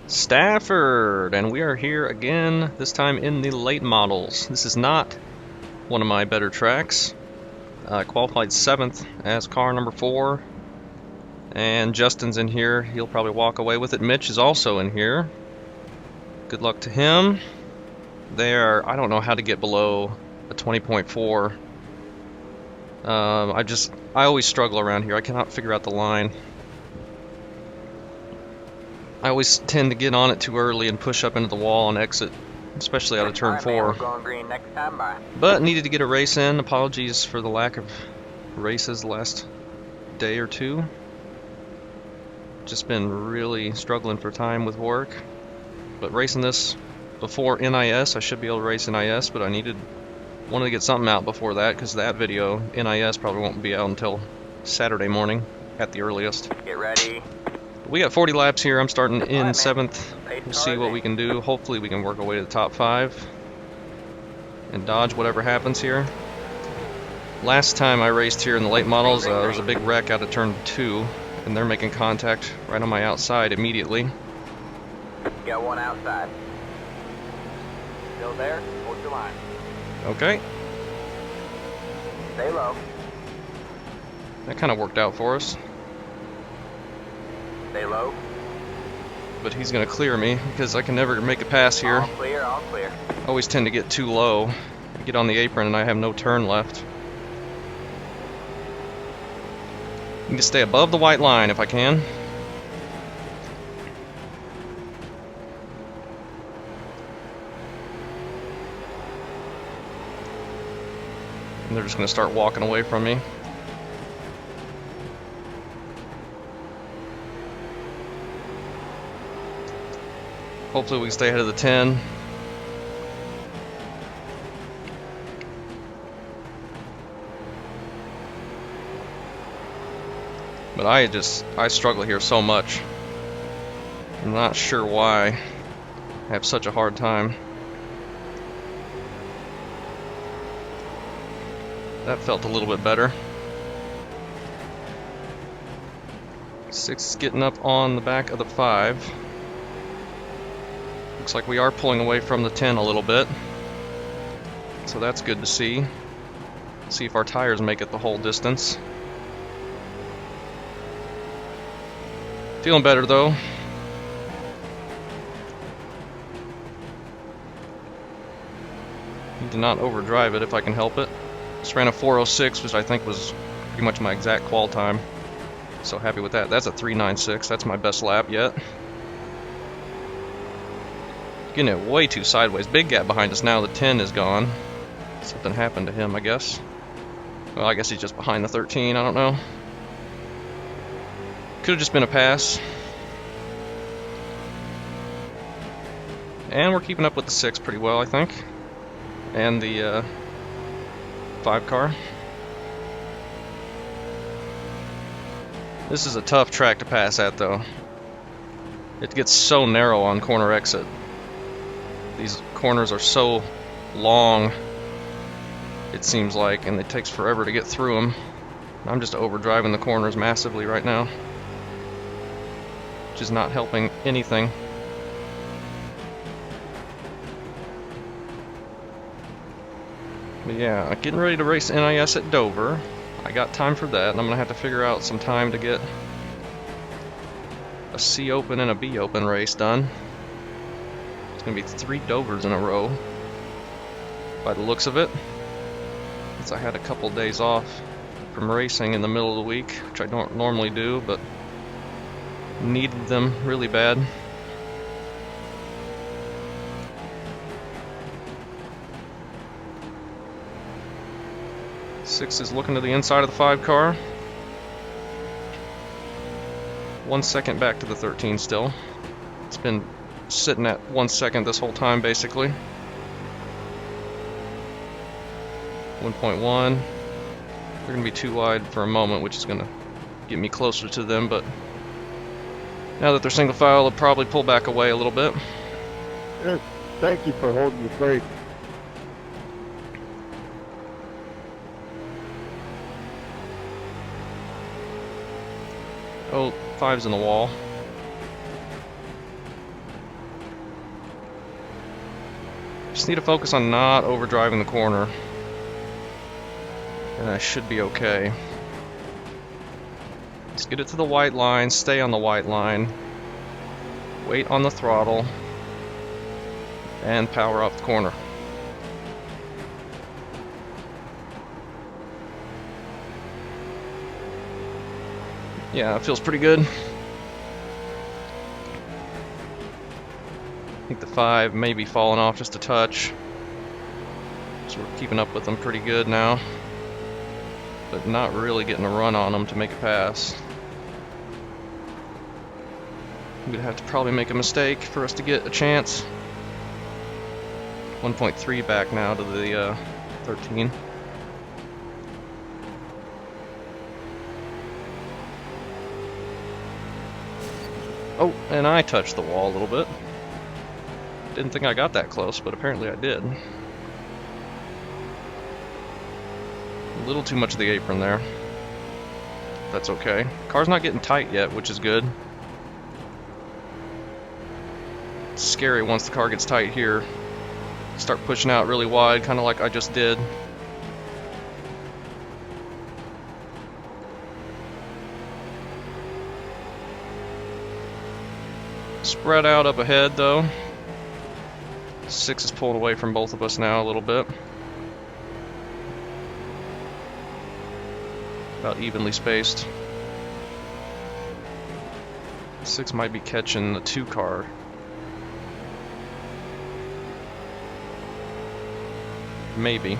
Stafford, and we are here again, this time in the late models. This is not one of my better tracks. I qualified 7th as car number 4, and Justin's in here. He'll probably walk away with it. Mitch is also in here. Good luck to him. I don't know how to get below a 20.4. I always struggle around here. I cannot figure out the line. I always tend to get on it too early and push up into the wall and exit, especially out of turn 4. We're going green next time, bye. But needed to get a race in. Apologies for the lack of races the last day or two. Just been really struggling for time with work. But racing this before NIS, I should be able to race NIS, but wanted to get something out before that, because that video, NIS, probably won't be out until Saturday morning at the earliest. Get ready. We got 40 laps here. I'm starting in 7th. We'll see what we can do. Hopefully we can work our way to the top 5 and dodge whatever happens here. Last time I raced here in the late models, there was a big wreck out of turn 2, and they're making contact right on my outside immediately. Got one outside. Still there? Hold your line. Okay. Stay low. That kind of worked out for us. Stay low. But he's going to clear me because I can never make a pass here. All clear, all clear. I always tend to get too low. I get on the apron and I have no turn left. Need to stay above the white line if I can. And they're just going to start walking away from me. Hopefully we can stay ahead of the 10. But I struggle here so much. I'm not sure why I have such a hard time. That felt a little bit better. 6 is getting up on the back of the 5. Looks like we are pulling away from the 10 a little bit. So that's good to see. See if our tires make it the whole distance. Feeling better though. Need to not overdrive it if I can help it. Just ran a 4:06, which I think was pretty much my exact qual time. So happy with that. That's a 3:96. That's my best lap yet. Getting it way too sideways. Big gap behind us now. The 10 is gone. Something happened to him, I guess. Well, I guess he's just behind the 13. I don't know. Could have just been a pass. And we're keeping up with the 6 pretty well, I think. And the 5 car. This is a tough track to pass at, though. It gets so narrow on corner exit. These corners are so long, it seems like, and it takes forever to get through them. I'm just overdriving the corners massively right now, which is not helping anything. But yeah, getting ready to race NIS at Dover. I got time for that, and I'm going to have to figure out some time to get a C Open and a B Open race done. It's going to be 3 Dovers in a row, by the looks of it. Since I had a couple days off from racing in the middle of the week, which I don't normally do, but needed them really bad. Six is looking to the inside of the 5 car. 1 second back to the 13 still. It's been sitting at 1 second this whole time, basically. 1.1. They're going to be too wide for a moment, which is going to get me closer to them, but now that they're single file, they'll probably pull back away a little bit. Yes, thank you for holding the brake. Oh, 5's in the wall. Just need to focus on not overdriving the corner, and I should be okay. Let's get it to the white line, stay on the white line, wait on the throttle, and power up the corner. Yeah, it feels pretty good. I think the 5 may be falling off just a touch. So we're keeping up with them pretty good now. But not really getting a run on them to make a pass. I'm gonna have to probably make a mistake for us to get a chance. 1.3 back now to the 13. Oh, and I touched the wall a little bit. Didn't think I got that close, but apparently I did. A little too much of the apron there. That's okay. Car's not getting tight yet, which is good. It's scary once the car gets tight here. Start pushing out really wide, kind of like I just did. Spread out up ahead though. 6 is pulled away from both of us now a little bit. About evenly spaced. 6 might be catching the 2 car. Maybe.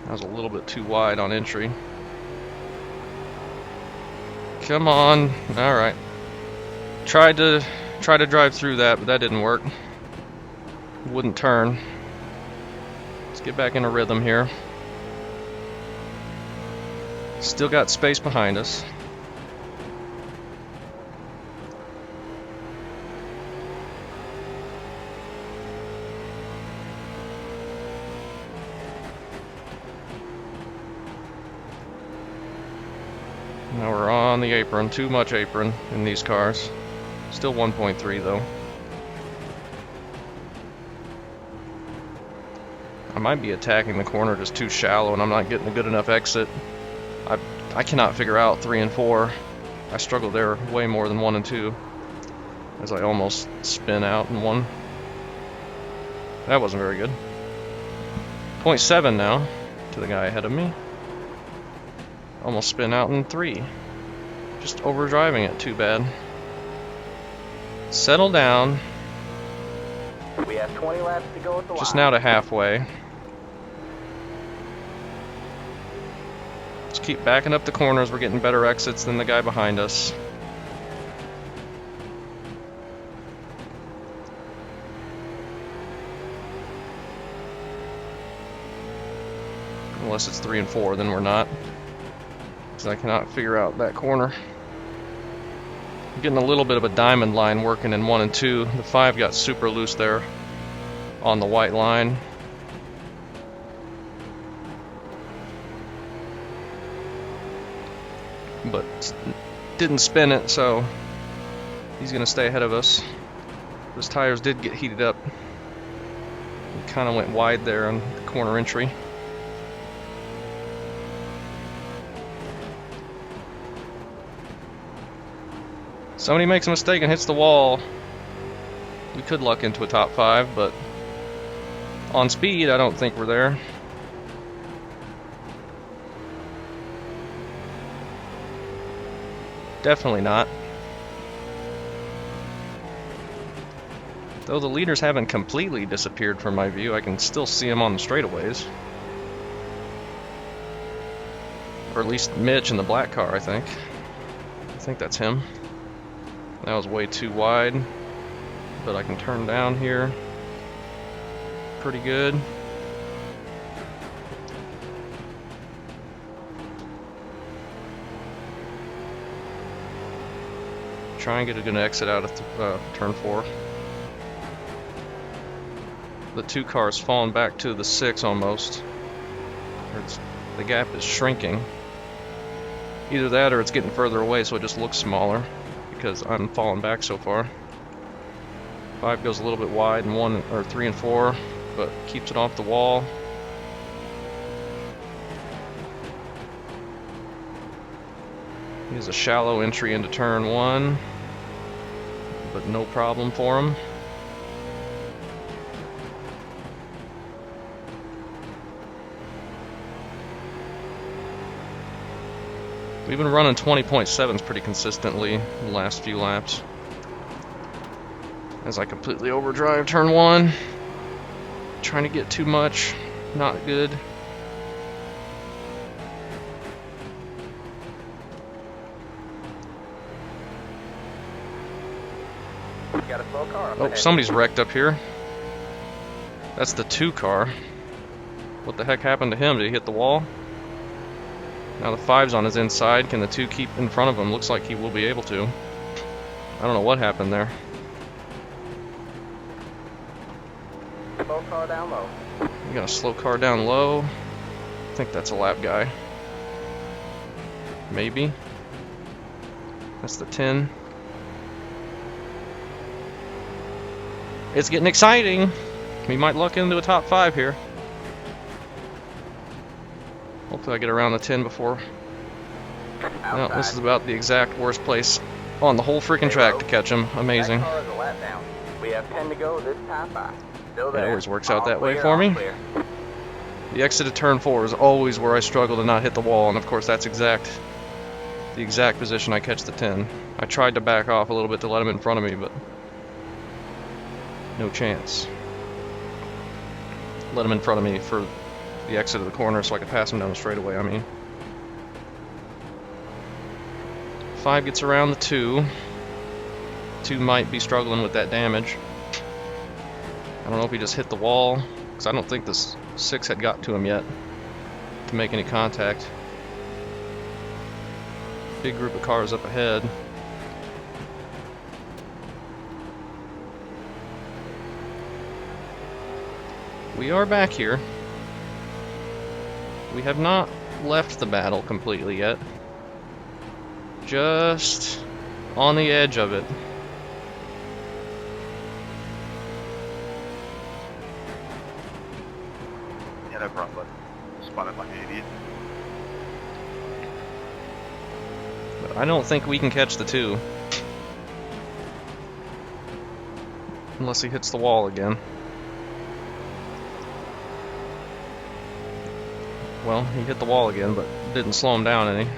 That was a little bit too wide on entry. Come on. Alright. Tried to drive through that, but that didn't work. Wouldn't turn. Let's get back in a rhythm here. Still got space behind us. Now we're on the apron. Too much apron in these cars. Still 1.3 though. I might be attacking the corner just too shallow and I'm not getting a good enough exit. I cannot figure out 3 and 4. I struggle there way more than 1 and 2. As I almost spin out in 1. That wasn't very good. 0.7 now to the guy ahead of me. Almost spin out in 3. Just overdriving it, too bad. Settle down. We have 20 laps to go at the Just line. now to halfway. Just keep backing up the corners. We're getting better exits than the guy behind us. Unless it's 3 and 4, then we're not. Because I cannot figure out that corner. I'm getting a little bit of a diamond line working in 1 and 2. The 5 got super loose there on the white line. But didn't spin it, so he's going to stay ahead of us. Those tires did get heated up. He kind of went wide there on the corner entry. Somebody makes a mistake and hits the wall. We could luck into a top 5, but on speed, I don't think we're there. Definitely not. Though the leaders haven't completely disappeared from my view, I can still see them on the straightaways. Or at least Mitch in the black car, I think. I think that's him. That was way too wide, but I can turn down here pretty good. Try and get a good exit out of turn 4. The 2 cars falling back to the 6 almost. The gap is shrinking. Either that or it's getting further away, so it just looks smaller because I'm falling back so far. 5 goes a little bit wide in 1 or 3 and 4, but keeps it off the wall. He has a shallow entry into turn 1, but no problem for him. We've been running 20.7s pretty consistently the last few laps. As I completely overdrive turn 1. Trying to get too much, not good. Got a slow car up Oh, ahead. somebody's wrecked up here. That's the 2 car. What the heck happened to him? Did he hit the wall? Now the 5's on his inside. Can the 2 keep in front of him? Looks like he will be able to. I don't know what happened there. Slow car down low. We got a slow car down low. I think that's a lap guy. Maybe. That's the 10. It's getting exciting. We might luck into a top 5 here. Hopefully I get around the 10 before. No, this is about the exact worst place on the whole freaking track to catch him. Amazing. That car is a lap down. We have 10 to go this top 5. Still there. It always works out All that way clear, for all me. clear. The exit of turn 4 is always where I struggle to not hit the wall, and of course that's the exact position I catch the 10. I tried to back off a little bit to let him in front of me, but no chance. Let him in front of me for the exit of the corner so I could pass him down the straightaway, I mean. 5 gets around the 2. 2 might be struggling with that damage. I don't know if he just hit the wall, because I don't think this 6 had got to him yet to make any contact. Big group of cars up ahead. We are back here. We have not left the battle completely yet. Just on the edge of it. Yeah, no problem. Spun it like an idiot. But I don't think we can catch the 2. Unless he hits the wall again. Well, he hit the wall again, but didn't slow him down any.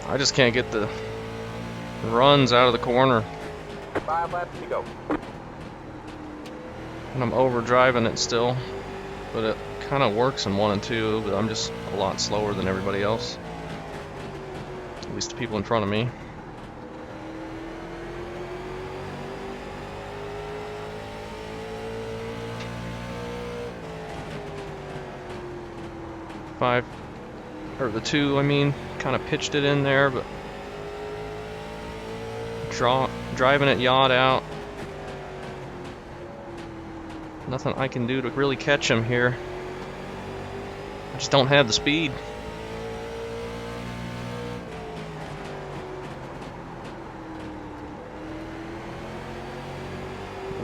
I just can't get the runs out of the corner. 5 laps to go. And I'm overdriving it still. But it kind of works in 1 and 2, but I'm just a lot slower than everybody else. At least the people in front of me. The 2, I mean, kind of pitched it in there, but driving it yawed out. Nothing I can do to really catch him here. I just don't have the speed.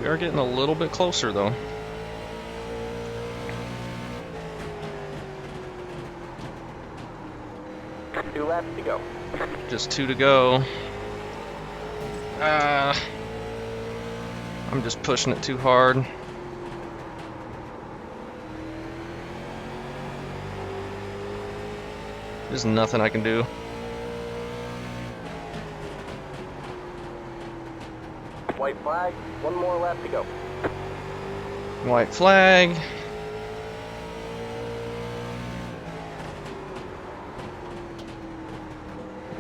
We are getting a little bit closer though. Two laps to go. Just 2 to go. I'm just pushing it too hard. There's nothing I can do. White flag. 1 more lap to go. White flag.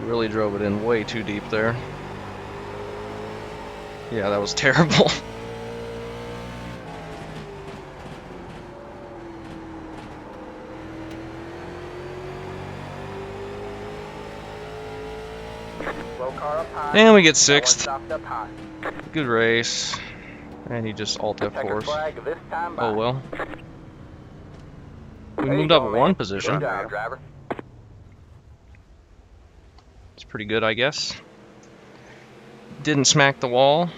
Really drove it in way too deep there. Yeah, that was terrible. Slow car up high. And we get That one 6th. stopped up high. Good race. And he just alt Checkered F4s. flag this time by. Oh well. We There you moved up go, one man. position. Good job, driver. It's pretty good, I guess. Didn't smack the wall.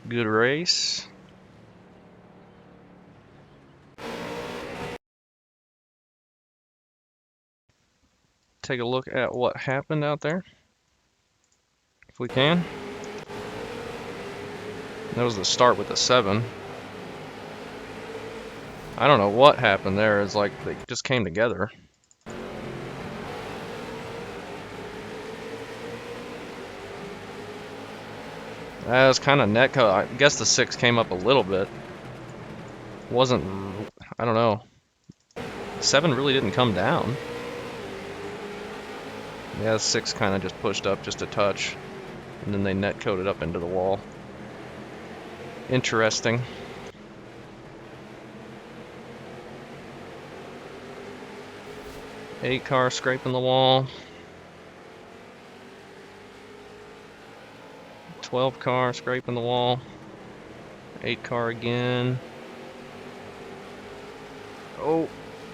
Good race. Take a look at what happened out there, if we can. That was the start with the 7. I don't know what happened there. It's like they just came together. That was kind of netco. I guess the 6 came up a little bit. Wasn't, I don't know. 7 really didn't come down. Yeah, the 6 kind of just pushed up just a touch. And then they netcoated up into the wall. Interesting. Eight car scraping the wall. 12 car scraping the wall. 8 car again. Oh,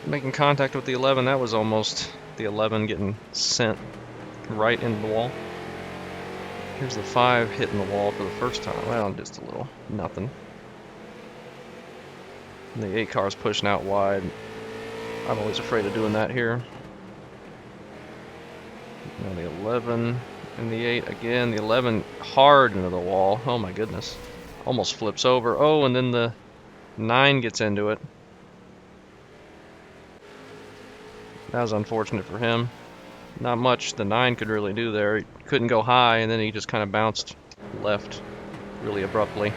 making contact with the 11. That was almost the 11 getting sent right into the wall. Here's the 5 hitting the wall for the first time. Well, just a little. Nothing. And the 8 car's pushing out wide. I'm always afraid of doing that here. Now the 11 and the 8 again. The 11 hard into the wall. Oh my goodness. Almost flips over. Oh, and then the 9 gets into it. That was unfortunate for him. Not much the 9 could really do there. He couldn't go high, and then he just kind of bounced left really abruptly.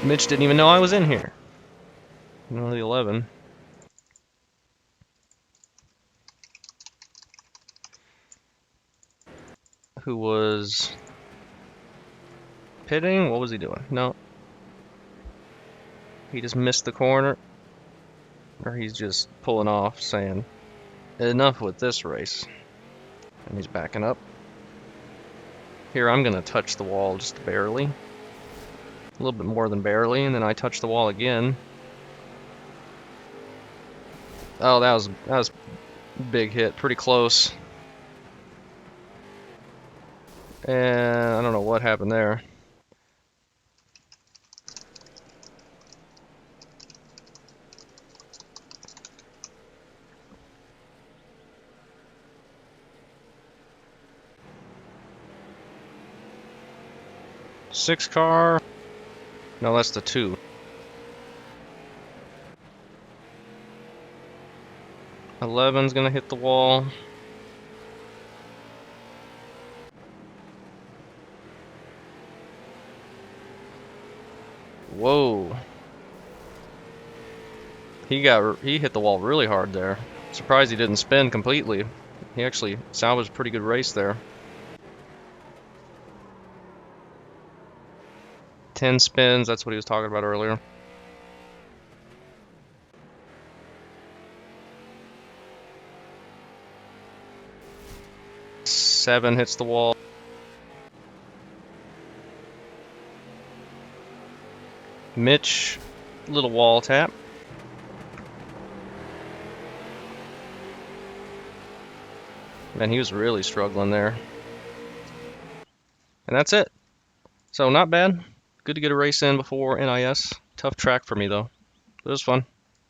Mitch didn't even know I was in here. No, the 11. Who was pitting? What was he doing? No. He just missed the corner. Or he's just pulling off saying, enough with this race. And he's backing up. Here, I'm going to touch the wall just barely. A little bit more than barely, and then I touch the wall again. Oh, that was a big hit. Pretty close. And I don't know what happened there. Six car. No, that's the 2. Eleven's gonna hit the wall. Whoa. He hit the wall really hard there. Surprised he didn't spin completely. He actually salvaged a pretty good race there. 10 spins, that's what he was talking about earlier. Seven hits the wall. Mitch, little wall tap. Man, he was really struggling there. And that's it. So not bad. Good to get a race in before NIS. Tough track for me though. It was fun.